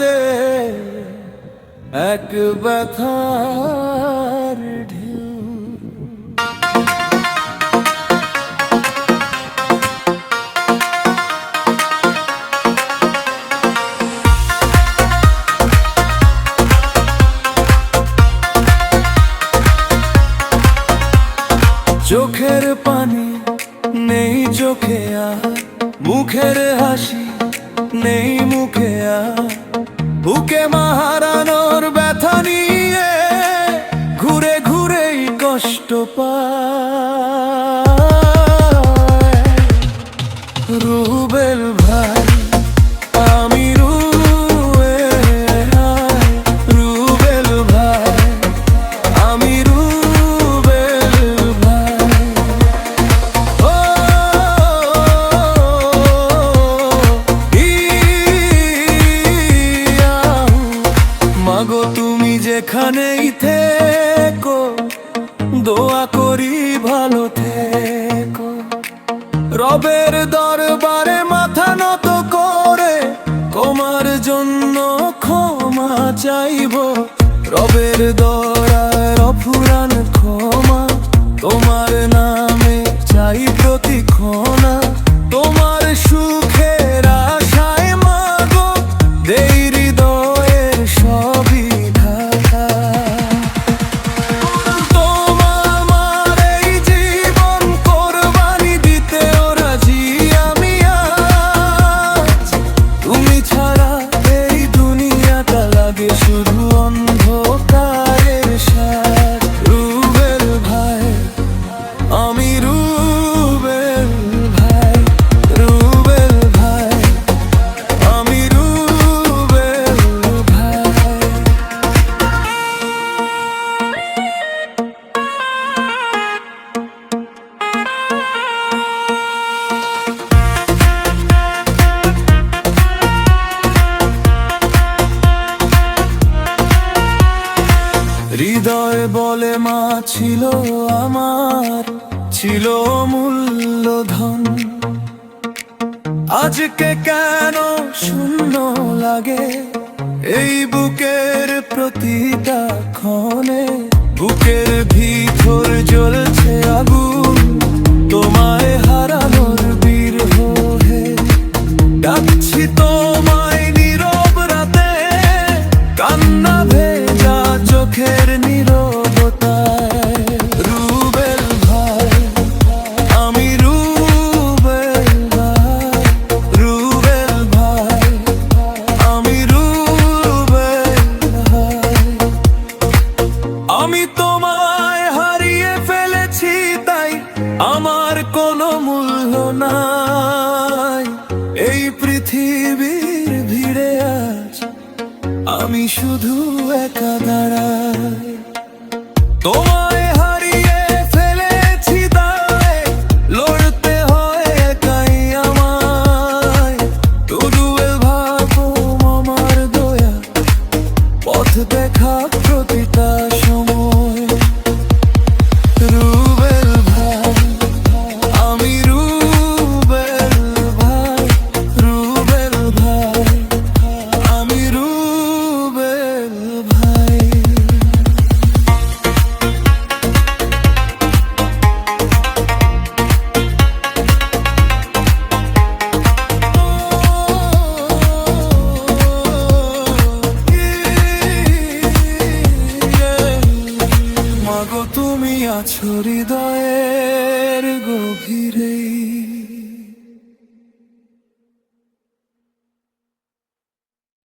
দে এক ব্যথার ঢেউ। চোখের পানি নেই চোখে আর, মুখের হাসি নেই মুখে আর, বুকে মাহারানোর ব্যথা নিয়ে ঘুরে ঘুরেই কষ্ট পায়। রুবেল ভাই আমি রুবেল ভাই আমি রুবেল ভাই। ও মাগো তুমি যেখানেই থেকো, দোয়া করি ভালো থেকো। রবের দরবারে মাথা নত করে তোমার জন্য ক্ষমা চাইব। রবের দয়ার অফুরান ক্ষমা, তোমার নামে চাই প্রতিক্ষণা। তোমার সুখের আশায় মাগো দেই হৃদয়ের সবই ঢাকা। তোমার এই জীবন কোরবানি দিতেও রাজি আমি আজ। তুমি ছাড়া এই দুনিয়াটা লাগে শুধু অন্ধকারের সাজ। রুবেল ভাই আমি রুবেল ভাই, রুবেল ভাই আমি রুবেল ভাই। হৃদয় বলে মা ছিল আমার, ছিল মূল্যধন। আজকে কেন শূন্য লাগে এই বুকের প্রতিটা ক্ষণে। বুকের ভিতর জ্বলছে আগুন তোমায় হারানোর বিরহ হে। ডাকছি তোমায় নীরব রাতে, কান্না ভেজা চোখের নীরবতায়। রুবেল ভাই আমি রুবেল ভাই, রুবেল ভাই আমি রুবেল ভাই। আমি তোমায় হারিয়ে ফেলেছি তাই আমার কোনো মূল্য নাই। এই পৃথিবীর ভিড়ে আজ আমি শুধু একা দাঁড়াই। তোমায় হারিয়ে ফেলেছি তাই লড়তে হয় একাই আমায়। রুবেল ভাবো আমার দয়া পথ দেখা প্রতিটা সময়। রুবেল ভাই আমি রুবেল ভাই, রুবেল ভাই আমি রুবেল ভাই। মাগো তুমি আছো হৃদয়ের গভীরে।